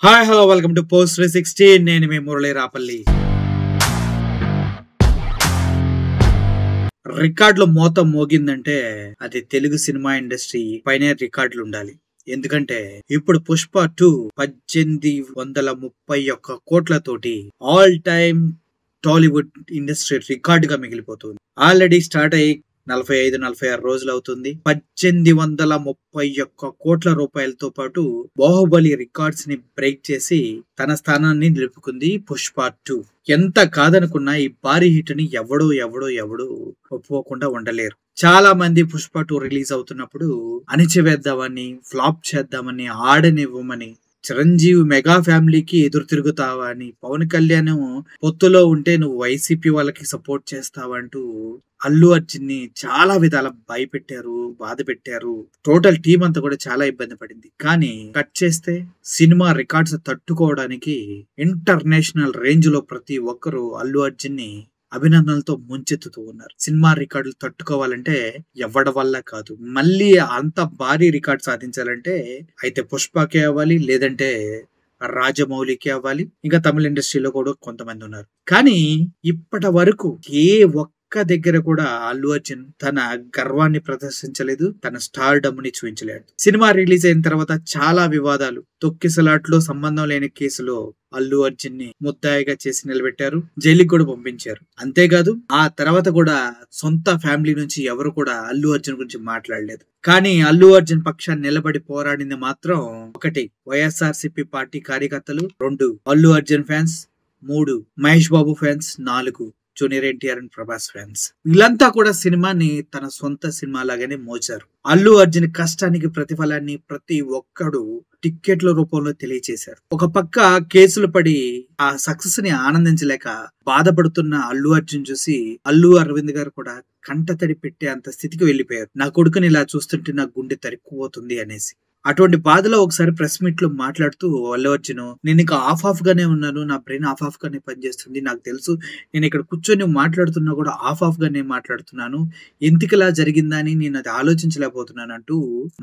Hi hello welcome to post 360. నేను మీ మురళి రాపల్లి. రికార్డులు మోత మోగిందంటే అది తెలుగు సినిమా ఇండస్ట్రీ పైన రికార్డులు ఉండాలి. ఎందుకంటే ఇప్పుడు పుష్ప 2 1831 కోట్లతోటి ఆల్ టైమ్ టాలీవుడ్ ఇండస్ట్రీ రికార్డుగా మిగిలిపోతుంది. ఆల్రెడీ స్టార్ట్ అయ్యి 45-46 రోజులు అవుతుంది. 1831 కోట్ల రూపాయలతో పాటు బాహుబలి రికార్డ్స్ ని బ్రేక్ చేసి తన స్థానాన్ని నిలుపుకుంది పుష్ప 2. ఎంత కాదనుకున్నా ఈ భారీ హిట్ ని ఎవడు ఒప్పుకోకుండా ఉండలేరు. చాలా మంది పుష్ప 2 రిలీజ్ అవుతున్నప్పుడు అణిచివేద్దామని, ఫ్లాప్ చేద్దామని, ఆడనివ్వమని, చిరంజీవి మెగా ఫ్యామిలీకి ఎదురు తిరుగుతావా అని, పవన్ కళ్యాణ్ పొత్తులో ఉంటే నువ్వు వైసీపీ వాళ్ళకి సపోర్ట్ చేస్తావంటూ అల్లు అర్జున్ ని చాలా విధాల భయపెట్టారు, బాధ పెట్టారు. టోటల్ టీం అంతా కూడా చాలా ఇబ్బంది పడింది. కానీ కట్ చేస్తే సినిమా రికార్డ్స్ తట్టుకోవడానికి ఇంటర్నేషనల్ రేంజ్ లో ప్రతి ఒక్కరు అల్లు అర్జున్ ని అభినందనలతో ముంచెత్తుతూ ఉన్నారు. సినిమా రికార్డులు తట్టుకోవాలంటే ఎవడి వల్ల కాదు. మళ్ళీ అంత భారీ రికార్డ్ సాధించాలంటే అయితే పుష్పకే అవ్వాలి, లేదంటే రాజమౌళికి అవ్వాలి. ఇంకా తమిళ ఇండస్ట్రీలో కూడా కొంతమంది ఉన్నారు. కానీ ఇప్పటి వరకు ఏ ఒక్క దగ్గర కూడా అల్లు అర్జున్ తన గర్వాన్ని ప్రదర్శించలేదు, తన స్టార్ డమ్ని చూపించలేడు. సినిమా రిలీజ్ అయిన తర్వాత చాలా వివాదాలు, తొక్కిసలాట్లో సంబంధం లేని కేసులో అల్లు అర్జున్ ని ముద్దాయిగా చేసి నిలబెట్టారు, జైలుకి కూడా పంపించారు. అంతేకాదు ఆ తర్వాత కూడా సొంత ఫ్యామిలీ నుంచి ఎవరు కూడా అల్లు అర్జున్ గురించి మాట్లాడలేదు. కానీ అల్లు అర్జున్ పక్షాన్ని నిలబడి పోరాడింది మాత్రం 1 వైఎస్ఆర్సీపీ పార్టీ కార్యకర్తలు, 2 Allu Arjun fans, 3 Mahesh Babu fans, 4 junior NTR and Prabhas fans. వీళ్ళంతా కూడా సినిమాని తన సొంత సినిమా లాగానే మోచారు. అల్లు అర్జున్ కష్టానికి ప్రతిఫలాన్ని ప్రతి ఒక్కడు టిక్కెట్ల రూపంలో తెలియచేశారు. ఒక పక్క కేసులు పడి ఆ సక్సెస్ ని ఆనందించలేక బాధపడుతున్న అల్లు అర్జున్ చూసి అల్లు అరవింద్ గారు కూడా కంటతడి పెట్టే అంత స్థితికి వెళ్లిపోయారు. నా కొడుకుని ఇలా చూస్తుంటే నా గుండె తరిక్కుపోతుంది అనేసి. అటువంటి బాధలో ఒకసారి ప్రెస్ మీట్ లో మాట్లాడుతూ అల్లు అర్జున్, నేను ఇంకా ఆఫ్ గానే ఉన్నాను, నా బ్రెయిన్ ఆఫ్ గానే పనిచేస్తుంది, నాకు తెలుసు నేను ఇక్కడ కూర్చొని మాట్లాడుతున్నా కూడా ఆఫ్ గానే మాట్లాడుతున్నాను, ఎందుకులా జరిగిందా అని నేను అది ఆలోచించలేకపోతున్నాను అంటూ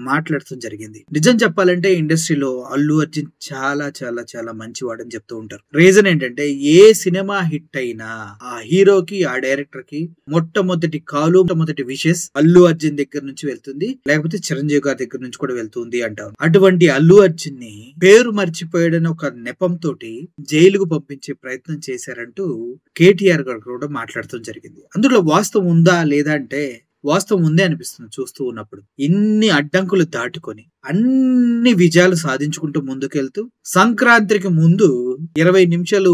మాట్లాడటం జరిగింది. నిజం చెప్పాలంటే ఇండస్ట్రీలో అల్లు అర్జున్ చాలా చాలా చాలా మంచివాడని చెప్తూ ఉంటారు. రీజన్ ఏంటంటే ఏ సినిమా హిట్ అయినా ఆ హీరోకి, ఆ డైరెక్టర్ కి మొట్టమొదటి విషెస్ అల్లు అర్జున్ దగ్గర నుంచి వెళ్తుంది, లేకపోతే చిరంజీవి గారి దగ్గర నుంచి కూడా వెళ్తుంది అంటారు. అటువంటి అల్లు అర్జున్ ని పేరు మర్చిపోయాడని ఒక నెపంతో జైలుకు పంపించే ప్రయత్నం చేశారంటూ కేటీఆర్ గారు కూడా మాట్లాడటం జరిగింది. అందులో వాస్తవం ఉందా లేదా అంటే వాస్తవం ఉందే అనిపిస్తుంది చూస్తూ ఉన్నప్పుడు. ఇన్ని అడ్డంకులు దాటుకొని అన్ని విజయాలు సాధించుకుంటూ ముందుకెళ్తూ సంక్రాంతికి ముందు 20 నిమిషాలు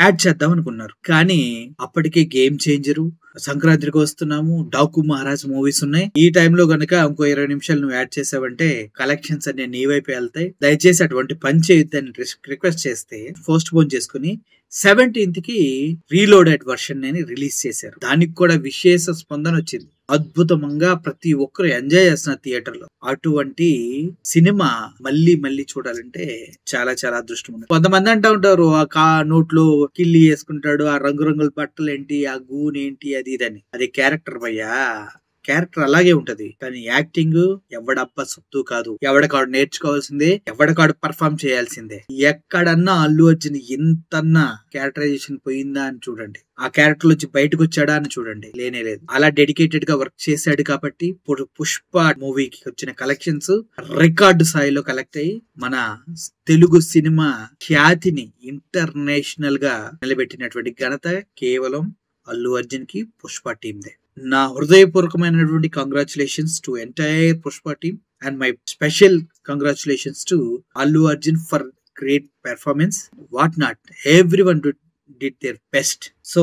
యాడ్ చేద్దాం అనుకున్నారు. కానీ అప్పటికే గేమ్ చేంజరు, సంక్రాంతికి వస్తున్నాము, డాకు మహారాజ్ మూవీస్ ఉన్నాయి, ఈ టైంలో గనక ఇంకో 20 నిమిషాలు నువ్వు యాడ్ చేసావంటే కలెక్షన్స్ అన్ని నీ వైపు వెళ్తాయి, దయచేసి అటువంటి పని చేయొద్దని రిక్వెస్ట్ చేస్తే పోస్ట్ పోన్ చేసుకుని 17th కి రీలోడెడ్ వర్షన్ ని రిలీజ్ చేశారు. దానికి కూడా విశేష స్పందన వచ్చింది. అద్భుతంగా ప్రతి ఒక్కరు ఎంజాయ్ చేస్తున్నారు థియేటర్ లో. అటువంటి సినిమా మళ్ళీ చూడాలంటే చాలా చాలా అదృష్టం ఉంది. కొంతమంది అంటూ ఉంటారు, ఆ నోట్లో కిల్లి వేసుకుంటాడు, ఆ రంగురంగుల బట్టలు ఏంటి, ఆ గూన్ ఏంటి, అది ఇదని. అది క్యారెక్టర్ భయ్యా, క్యారెక్టర్ అలాగే ఉంటది. కానీ యాక్టింగ్ ఎవడబ్బ సొత్తు కాదు, ఎవడకాడు నేర్చుకోవాల్సిందే, ఎవడకాడు పర్ఫామ్ చేయాల్సిందే. ఎక్కడన్నా అల్లు అర్జున్ ఇంతన్నా క్యారెక్టరైజేషన్ పోయిందా అని చూడండి, ఆ క్యారెక్టర్ వచ్చి బయటకు వచ్చాడా అని చూడండి, లేనే లేదు. అలా డెడికేటెడ్ గా వర్క్ చేశాడు కాబట్టి ఇప్పుడు పుష్ప మూవీకి వచ్చిన కలెక్షన్స్ రికార్డు స్థాయిలో కలెక్ట్ అయ్యి మన తెలుగు సినిమా ఖ్యాతిని ఇంటర్నేషనల్ గా నిలబెట్టినటువంటి ఘనత కేవలం అల్లు అర్జున్ కి పుష్ప టీమ్ దే. నా హృదయపూర్వకమైనటువంటి congratulations to entire Pushpa team and my special congratulations to Allu Arjun for great performance. What not, everyone did their best. So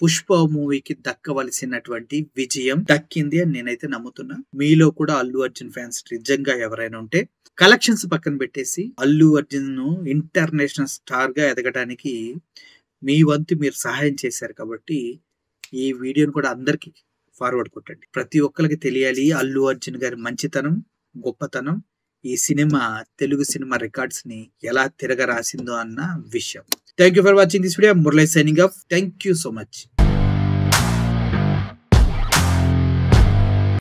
Pushpa మూవీకి దక్కవలసినటువంటి విజయం దక్కింది అని నేనైతే నమ్ముతున్నా. మీలో కూడా అల్లు అర్జున్ ఫ్యాన్స్ నిజంగా ఎవరైనా ఉంటే కలెక్షన్స్ పక్కన పెట్టేసి అల్లు అర్జున్ ను ఇంటర్నేషనల్ స్టార్ గా ఎదగడానికి మీ వంతు మీరు సహాయం చేశారు కాబట్టి ఈ వీడియోని కూడా అందరికి ఫార్వర్డ్ కొట్టండి. ప్రతి ఒక్కరికి తెలియాలి అల్లు అర్జున్ గారి మంచితనం, గొప్పతనం, ఈ సినిమా తెలుగు సినిమా రికార్డ్స్ ని ఎలా తిరగరాసిందో అన్న విషయం. Thank you for watching this video. Murali signing off. Thank you so much.